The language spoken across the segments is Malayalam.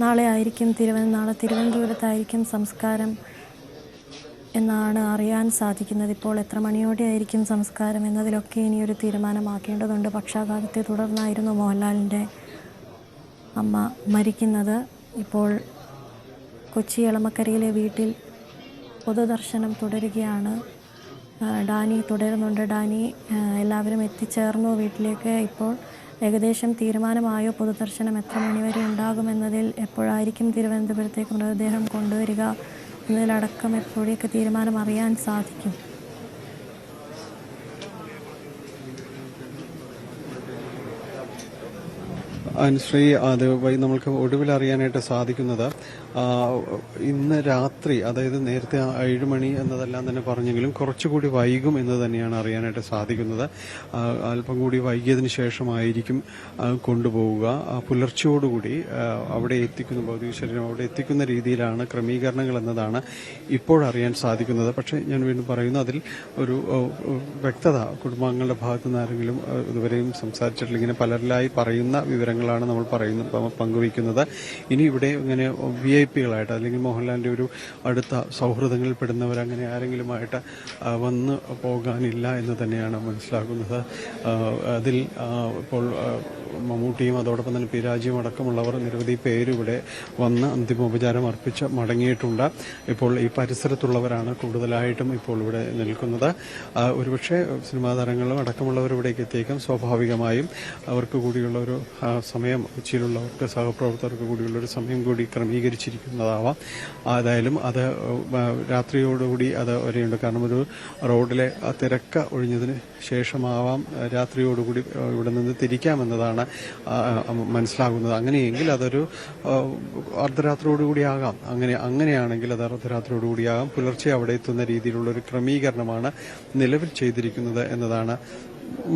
നാളെ തിരുവനന്തപുരത്തായിരിക്കും സംസ്കാരം എന്നാണ് അറിയാൻ സാധിക്കുന്നത്. ഇപ്പോൾ എത്ര മണിയോടെ ആയിരിക്കും സംസ്കാരം എന്നതിലൊക്കെ ഇനിയൊരു തീരുമാനമാക്കേണ്ടതുണ്ട്. പക്ഷാഘാതത്തെ തുടർന്നായിരുന്നു മോഹൻലാലിൻ്റെ അമ്മ മരിക്കുന്നത്. ഇപ്പോൾ കൊച്ചി എളമക്കരയിലെ വീട്ടിൽ പൊതുദർശനം തുടരുകയാണ്. ഡാനി തുടരുന്നുണ്ട്. ഡാനി, എല്ലാവരും എത്തിച്ചേർന്നു വീട്ടിലേക്ക്. ഇപ്പോൾ ഏകദേശം തീരുമാനമായോ? പൊതുദർശനം എത്ര മണിവരെ ഉണ്ടാകുമെന്നതിൽ, എപ്പോഴായിരിക്കും തിരുവനന്തപുരത്തേക്ക് മൃതദേഹം കൊണ്ടുവരിക എന്നതിലടക്കം എപ്പോഴേക്ക് തീരുമാനം അറിയാൻ സാധിക്കും? അനുശ്രീ, അത് നമുക്ക് ഒടുവിൽ അറിയാനായിട്ട് സാധിക്കുന്നത് ഇന്ന് രാത്രി, അതായത് നേരത്തെ 7 മണി എന്നതെല്ലാം തന്നെ പറഞ്ഞെങ്കിലും കുറച്ചുകൂടി വൈകും എന്ന് തന്നെയാണ് അറിയാനായിട്ട് സാധിക്കുന്നത്. അല്പം കൂടി വൈകിയതിന് ശേഷമായിരിക്കും കൊണ്ടുപോവുക. പുലർച്ചയോടുകൂടി അവിടെ എത്തിക്കുന്ന ഭൗതിക ശരീരം അവിടെ എത്തിക്കുന്ന രീതിയിലാണ് ക്രമീകരണങ്ങൾ എന്നതാണ് ഇപ്പോഴറിയാൻ സാധിക്കുന്നത്. പക്ഷേ ഞാൻ വീണ്ടും പറയുന്നു, അതിൽ ഒരു വ്യക്തത കുടുംബാംഗങ്ങളുടെ ഭാഗത്തു നിന്ന് ആരെങ്കിലും ഇതുവരെയും സംസാരിച്ചിട്ടില്ല. ഇങ്ങനെ പലരിലായി പറയുന്ന വിവരങ്ങളാണ് നമ്മൾ പങ്കുവയ്ക്കുന്നത്. ഇനി ഇവിടെ ഇങ്ങനെ VIP കളായിട്ട്, അല്ലെങ്കിൽ മോഹൻലാലിൻ്റെ ഒരു അടുത്ത സൗഹൃദങ്ങളിൽ പെടുന്നവർ അങ്ങനെ ആരെങ്കിലുമായിട്ട് വന്ന് പോകാനില്ല എന്ന് തന്നെയാണ് മനസ്സിലാക്കുന്നത്. അതിൽ ഇപ്പോൾ മമ്മൂട്ടിയും അതോടൊപ്പം തന്നെ പിരാജിയും അടക്കമുള്ളവർ നിരവധി പേരിവിടെ വന്ന് അന്തിമോപചാരം അർപ്പിച്ച് മടങ്ങിയിട്ടുണ്ട്. ഇപ്പോൾ ഈ പരിസരത്തുള്ളവരാണ് കൂടുതലായിട്ടും ഇപ്പോൾ ഇവിടെ നിൽക്കുന്നത്. ഒരുപക്ഷെ സിനിമാ താരങ്ങളും അടക്കമുള്ളവർ ഇവിടേക്ക് എത്തിയേക്കാം. സ്വാഭാവികമായും അവർക്ക് കൂടിയുള്ള ഒരു സമയം, കൊച്ചിയിലുള്ളവർക്ക് സഹപ്രവർത്തകർക്ക് കൂടിയുള്ളൊരു സമയം കൂടി ക്രമീകരിച്ചിരിക്കുന്നതാവാം. ഏതായാലും അത് രാത്രിയോടുകൂടി അത് വരെയുണ്ട്. കാരണം ഒരു റോഡിലെ തിരക്ക് ഒഴിഞ്ഞതിന് ശേഷമാവാം രാത്രിയോടുകൂടി ഇവിടെ നിന്ന് തിരിക്കാമെന്നതാണ് മനസ്സിലാകുന്നത്. അങ്ങനെയെങ്കിൽ അതൊരു അർദ്ധരാത്രിയോടുകൂടിയാകാം. അങ്ങനെയാണെങ്കിൽ അത് അർദ്ധരാത്രിയോടുകൂടിയാകാം. പുലർച്ചെ അവിടെ എത്തുന്ന രീതിയിലുള്ളൊരു ക്രമീകരണമാണ് നിലവിൽ ചെയ്തിരിക്കുന്നത് എന്നതാണ്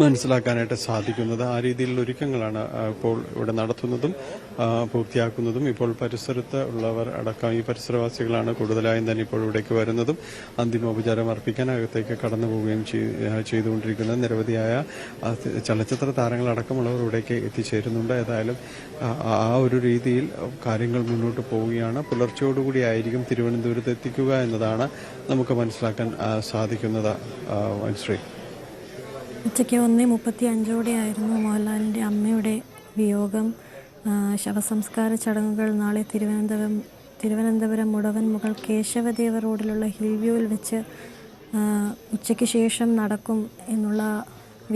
മനസ്സിലാക്കാനായിട്ട് സാധിക്കുന്നത്. ആ രീതിയിലുള്ള ഒരുക്കങ്ങളാണ് ഇപ്പോൾ ഇവിടെ നടത്തുന്നതും പൂർത്തിയാക്കുന്നതും. ഇപ്പോൾ പരിസരത്ത് ഉള്ളവർ അടക്കം ഈ പരിസരവാസികളാണ് കൂടുതലായും തന്നെ ഇപ്പോൾ ഇവിടേക്ക് വരുന്നതും അന്തിമോപചാരം അർപ്പിക്കാൻ അകത്തേക്ക് കടന്നു പോവുകയും ചെയ്തുകൊണ്ടിരിക്കുന്നത്. നിരവധിയായ ചലച്ചിത്ര താരങ്ങളടക്കമുള്ളവർ ഇവിടേക്ക് എത്തിച്ചേരുന്നുണ്ട്. ഏതായാലും ആ ഒരു രീതിയിൽ കാര്യങ്ങൾ മുന്നോട്ട് പോവുകയാണ്. പുലർച്ചയോടുകൂടി ആയിരിക്കും തിരുവനന്തപുരത്ത് എത്തിക്കുക എന്നതാണ് നമുക്ക് മനസ്സിലാക്കാൻ സാധിക്കുന്നത്. ശ്രീ, ഉച്ചയ്ക്ക് 1:35 ആയിരുന്നു മോഹൻലാലിൻ്റെ അമ്മയുടെ വിയോഗം. ശവസംസ്കാര ചടങ്ങുകൾ നാളെ തിരുവനന്തപുരം മുടവൻമുകൾ കേശവദേവ റോഡിലുള്ള ഹിൽ വ്യൂവിൽ വെച്ച് ഉച്ചയ്ക്ക് ശേഷം നടക്കും എന്നുള്ള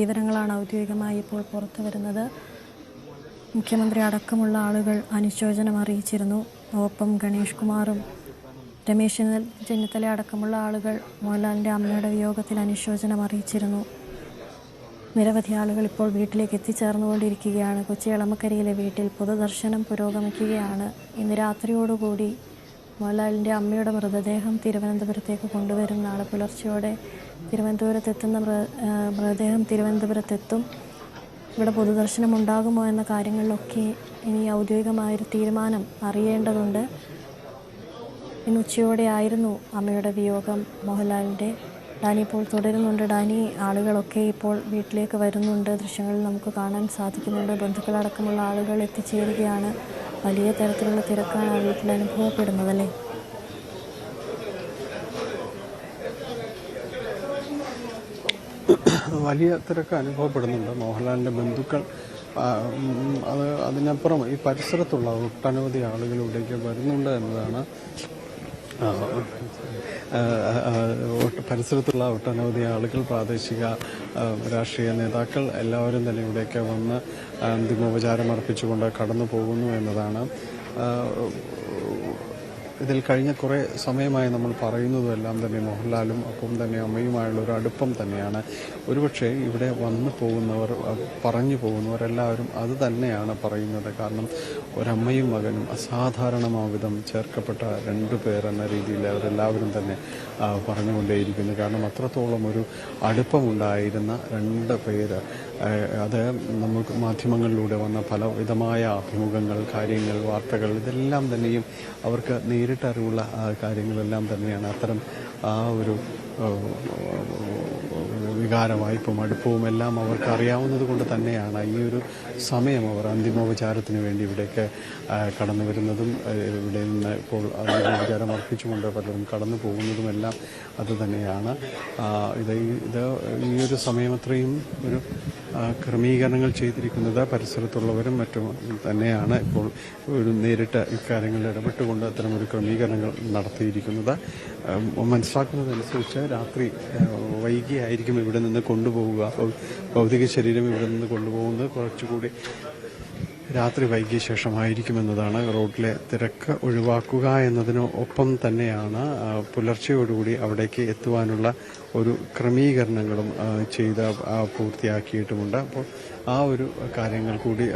വിവരങ്ങളാണ് ഔദ്യോഗികമായി ഇപ്പോൾ പുറത്തു വരുന്നത്. മുഖ്യമന്ത്രി അടക്കമുള്ള ആളുകൾ അനുശോചനം അറിയിച്ചിരുന്നു. ഒപ്പം ഗണേഷ് കുമാറും രമേശ് ചെന്നിത്തല അടക്കമുള്ള ആളുകൾ മോഹൻലാലിൻ്റെ അമ്മയുടെ വിയോഗത്തിൽ അനുശോചനം അറിയിച്ചിരുന്നു. നിരവധി ആളുകൾ ഇപ്പോൾ വീട്ടിലേക്ക് എത്തിച്ചേർന്നുകൊണ്ടിരിക്കുകയാണ്. കൊച്ചി എളമക്കരയിലെ വീട്ടിൽ പൊതുദർശനം പുരോഗമിക്കുകയാണ്. ഇന്ന് രാത്രിയോടുകൂടി മോഹൻലാലിൻ്റെ അമ്മയുടെ മൃതദേഹം തിരുവനന്തപുരത്തേക്ക് കൊണ്ടുവരും. നാളെ പുലർച്ചയോടെ മൃതദേഹം തിരുവനന്തപുരത്തെത്തും. ഇവിടെ പൊതുദർശനം ഉണ്ടാകുമോ എന്ന കാര്യങ്ങളിലൊക്കെ ഇനി ഔദ്യോഗികമായൊരു തീരുമാനം അറിയേണ്ടതുണ്ട്. ഇന്ന് ഉച്ചയോടെ ആയിരുന്നു അമ്മയുടെ വിയോഗം മോഹൻലാലിൻ്റെ. ഡാനി ഇപ്പോൾ തുടരുന്നുണ്ട്. ഡാനി, ആളുകളൊക്കെ ഇപ്പോൾ വീട്ടിലേക്ക് വരുന്നുണ്ട്. ദൃശ്യങ്ങളിൽ നമുക്ക് കാണാൻ സാധിക്കുന്നുണ്ട്. ബന്ധുക്കളടക്കമുള്ള ആളുകൾ എത്തിച്ചേരുകയാണ്. വലിയ തരത്തിലുള്ള തിരക്കാണ് ആ വീട്ടിൽ അനുഭവപ്പെടുന്നത്, അല്ലേ? വലിയ തിരക്ക് അനുഭവപ്പെടുന്നുണ്ട്. മോഹൻലാലിൻ്റെ ബന്ധുക്കൾ, അതിനപ്പുറം ഈ പരിസരത്തുള്ള ഒട്ടനവധി ആളുകൾ ഇവിടേക്ക് വരുന്നുണ്ട് എന്നതാണ്. പരിസരത്തുള്ള ഒട്ടനവധി ആളുകൾ, പ്രാദേശിക രാഷ്ട്രീയ നേതാക്കൾ എല്ലാവരും തന്നെ ഇവിടേക്ക് വന്ന് അന്തിമോപചാരം അർപ്പിച്ചുകൊണ്ട് കടന്നു പോകുന്നു എന്നതാണ്. ഇതിൽ കഴിഞ്ഞ കുറേ സമയമായി നമ്മൾ പറയുന്നതെല്ലാം തന്നെ മോഹൻലാലും ഒപ്പം തന്നെ അമ്മയുമായുള്ള ഒരു അടുപ്പം തന്നെയാണ്. ഒരുപക്ഷെ ഇവിടെ വന്നു പോകുന്നവർ, പറഞ്ഞു പോകുന്നവരെല്ലാവരും അത് തന്നെയാണ് പറയുന്നത്. കാരണം ഒരമ്മയും മകനും അസാധാരണമാവിധം ചേർക്കപ്പെട്ട 2 പേർ എന്ന രീതിയിൽ അവരെല്ലാവരും തന്നെ പറഞ്ഞുകൊണ്ടേയിരിക്കുന്നു. കാരണം അത്രത്തോളം ഒരു അടുപ്പമുണ്ടായിരുന്ന 2 പേര്. അത് നമുക്ക് മാധ്യമങ്ങളിലൂടെ വന്ന പലവിധമായ അഭിമുഖങ്ങൾ, കാര്യങ്ങൾ, വാർത്തകൾ, ഇതെല്ലാം തന്നെയും അവർക്ക് കാര്യങ്ങളെല്ലാം തന്നെയാണ് അത്തരം ആ ഒരു വികാരവായ്പും അടുപ്പവും എല്ലാം അവർക്ക് അറിയാവുന്നത് കൊണ്ട് തന്നെയാണ് ഈ ഒരു സമയം അവർ അന്തിമോപചാരത്തിന് വേണ്ടി ഇവിടേക്ക് കടന്നു വരുന്നതും ഇവിടെ നിന്ന് ഇപ്പോൾ അന്തിമോപചാരം അർപ്പിച്ചുകൊണ്ട് പലരും കടന്നു പോകുന്നതുമെല്ലാം അത് തന്നെയാണ്. ഇത് ഈ ഒരു സമയം അത്രയും ഒരു ക്രമീകരണങ്ങൾ ചെയ്തിരിക്കുന്നത് പരിസരത്തുള്ളവരും മറ്റും തന്നെയാണ്. ഇപ്പോൾ ഒരു നേരിട്ട് ഇക്കാര്യങ്ങളിൽ ഇടപെട്ടുകൊണ്ട് അത്തരമൊരു ക്രമീകരണങ്ങൾ നടത്തിയിരിക്കുന്നത്. മനസ്സിലാക്കുന്നതനുസരിച്ച് രാത്രി വൈകിയായിരിക്കും ഇവിടെ നിന്ന് കൊണ്ടുപോവുക. ഭൗതിക ശരീരം ഇവിടെ നിന്ന് കൊണ്ടുപോകുന്നത് കുറച്ചുകൂടി രാത്രി വൈകിയ ശേഷമായിരിക്കുമെന്നതാണ്. റോഡിലെ തിരക്ക് ഒഴിവാക്കുക എന്നതിന് ഒപ്പം തന്നെയാണ് പുലർച്ചയോടുകൂടി അവിടേക്ക് എത്തുവാനുള്ള ഒരു ക്രമീകരണങ്ങളും ചെയ്ത് പൂർത്തിയാക്കിയിട്ടുമുണ്ട്. അപ്പോൾ ആ ഒരു കാര്യങ്ങൾ കൂടി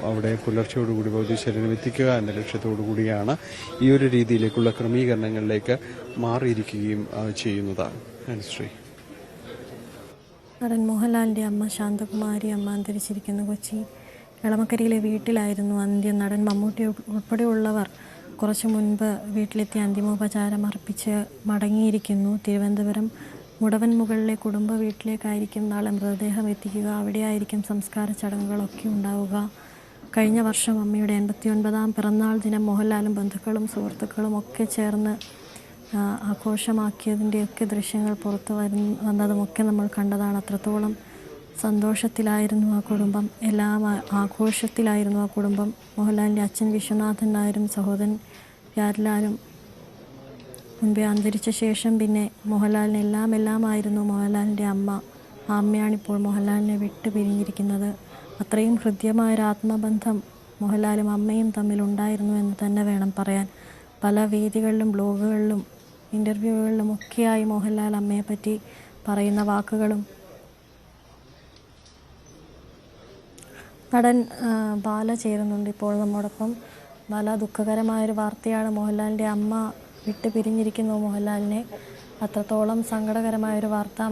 അവിടെ പുലർച്ചയോടുകൂടി ഭൗതിക ശരീരം എത്തിക്കുക എന്ന ലക്ഷ്യത്തോടു കൂടിയാണ് ഈ ഒരു രീതിയിലേക്കുള്ള ക്രമീകരണങ്ങളിലേക്ക് മാറിയിരിക്കുകയും ചെയ്യുന്നതാണ്. അനുശ്രീ. നടൻ മോഹൻലാലിൻ്റെ അമ്മ ശാന്തകുമാരി അമ്മ അന്തരിച്ചിരിക്കുന്നു. കൊച്ചി എളമക്കരയിലെ വീട്ടിലായിരുന്നു അന്ത്യം. നടൻ മമ്മൂട്ടി ഉൾപ്പെടെയുള്ളവർ കുറച്ചു മുൻപ് വീട്ടിലെത്തി അന്തിമോപചാരം അർപ്പിച്ച് മടങ്ങിയിരിക്കുന്നു. തിരുവനന്തപുരം മുടവൻ മുകളിലെ കുടുംബ വീട്ടിലേക്കായിരിക്കും നാളെ മൃതദേഹം എത്തിക്കുക. അവിടെയായിരിക്കും സംസ്കാര ചടങ്ങുകളൊക്കെ ഉണ്ടാവുക. കഴിഞ്ഞ വർഷം അമ്മയുടെ 89ാം പിറന്നാൾ ദിനം മോഹൻലാലും ബന്ധുക്കളും സുഹൃത്തുക്കളും ഒക്കെ ചേർന്ന് ആഘോഷമാക്കിയതിൻ്റെയൊക്കെ ദൃശ്യങ്ങൾ പുറത്തു വന്നതുമൊക്കെ നമ്മൾ കണ്ടതാണ്. അത്രത്തോളം സന്തോഷത്തിലായിരുന്നു ആ കുടുംബം, എല്ലാം ആഘോഷത്തിലായിരുന്നു ആ കുടുംബം. മോഹൻലാലിൻ്റെ അച്ഛൻ വിശ്വനാഥൻ നായരും സഹോദരൻ പ്യാരിലാലും മുൻപേ അന്തരിച്ച ശേഷം പിന്നെ മോഹൻലാലിന് എല്ലാമായിരുന്നു മോഹൻലാലിൻ്റെ അമ്മ. ആ അമ്മയാണിപ്പോൾ മോഹൻലാലിനെ വിട്ടു പിരിഞ്ഞിരിക്കുന്നത്. അത്രയും ഹൃദ്യമായൊരു ആത്മബന്ധം മോഹൻലാലും അമ്മയും തമ്മിലുണ്ടായിരുന്നു എന്ന് തന്നെ വേണം പറയാൻ. പല വേദികളിലും ബ്ലോഗുകളിലും ഇൻ്റർവ്യൂകളിലും ഒക്കെയായി മോഹൻലാൽ അമ്മയെപ്പറ്റി പറയുന്ന വാക്കുകളും. നടൻ ബാല ചേരുന്നുണ്ട് ഇപ്പോൾ നമ്മോടൊപ്പം. ബാല, ദുഃഖകരമായൊരു വാർത്തയാണ്. മോഹൻലാലിൻ്റെ അമ്മ വിട്ടു പിരിഞ്ഞിരിക്കുന്നു മോഹൻലാലിനെ. അത്രത്തോളം സങ്കടകരമായൊരു വാർത്ത.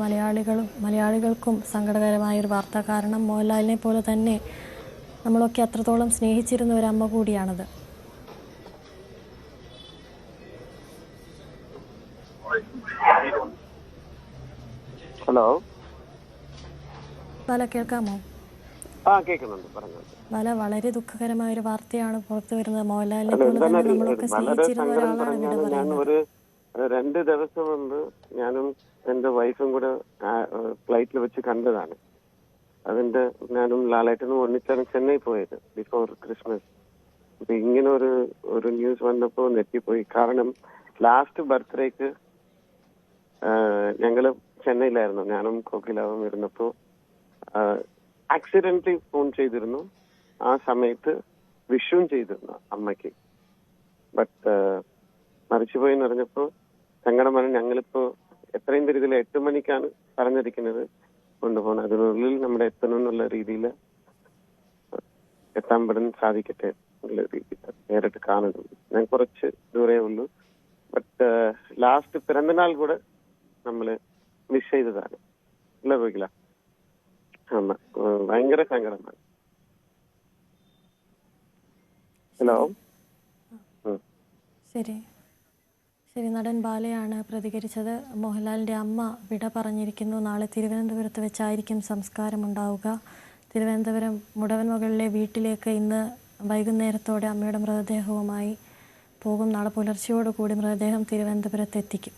മലയാളികൾക്കും സങ്കടകരമായൊരു വാർത്ത. കാരണം മോഹൻലാലിനെ പോലെ തന്നെ നമ്മളൊക്കെ അത്രത്തോളം സ്നേഹിച്ചിരുന്ന ഒരു അമ്മ കൂടിയാണത്. ഹലോ ബാല, കേൾക്കാമോ? കേൾക്കുന്നുണ്ട്, പറഞ്ഞു. വളരെ ദുഃഖകരമായ ഒരു വാർത്തയാണ് പുറത്തു വരുന്നത്. മോഹൻലാലിനെ പോലെ തന്നെ നമ്മളൊക്കെ സ്നേഹിച്ചിരുന്ന ഒരാളാണ് ഇവിടെ പറയുന്നത്. 2 ദിവസം മുമ്പ് ഞാനും എന്റെ വൈഫും കൂടെ ഫ്ലൈറ്റിൽ വെച്ച് കണ്ടതാണ്. ഞാനും ലാലേട്ടനും ഒന്നിച്ചാണ് ചെന്നൈ പോയത് ബിഫോർ ക്രിസ്മസ്. അപ്പൊ ഇങ്ങനെ ഒരു ന്യൂസ് വന്നപ്പോ നെറ്റിപ്പോയി. കാരണം ലാസ്റ്റ് ബർത്ത്ഡേക്ക് ഞങ്ങള് ചെന്നൈയിലായിരുന്നു. ഞാനും കോക്കിലാവും ഇരുന്നപ്പോ ആക്സിഡന്റലി ഫോൺ ചെയ്തിരുന്നു. ആ സമയത്ത് വിഷുവും ചെയ്തിരുന്നു അമ്മയ്ക്ക്. ബട്ട് മരിച്ചുപോയി എന്ന് പറഞ്ഞപ്പോ സങ്കടമാണ്. ഞങ്ങളിപ്പോ എത്രയും രീതിയിൽ 8 മണിക്കാണ് പറഞ്ഞിരിക്കുന്നത് കൊണ്ടുപോകണം. അതിനുള്ളിൽ നമ്മുടെ എത്തണം എന്നുള്ള രീതിയിൽ എത്താൻ പെടാൻ സാധിക്കട്ടെ എന്നുള്ള രീതിയിൽ നേരിട്ട് കാണുന്നു. ഞാൻ കുറച്ച് ദൂരേ ഉള്ളൂ. ബട്ട് ലാസ്റ്റ് പിറന്നാൾ കൂടെ നമ്മള് മിസ് ചെയ്തതാണ്. ഇല്ല പോയില്ല, ഭയങ്കര സങ്കടമാണ്. ഹലോ. ശരി, നടൻ ബാലയാണ് പ്രതികരിച്ചത്. മോഹൻലാലിൻ്റെ അമ്മ വിട പറഞ്ഞിരിക്കുന്നു. നാളെ തിരുവനന്തപുരത്ത് വെച്ചായിരിക്കും സംസ്കാരം ഉണ്ടാവുക. തിരുവനന്തപുരം മുടവൻ മകളിലെ വീട്ടിലേക്ക് ഇന്ന് വൈകുന്നേരത്തോടെ അമ്മയുടെ മൃതദേഹവുമായി പോകും. നാളെ പുലർച്ചയോടുകൂടി മൃതദേഹം തിരുവനന്തപുരത്ത് എത്തിക്കും.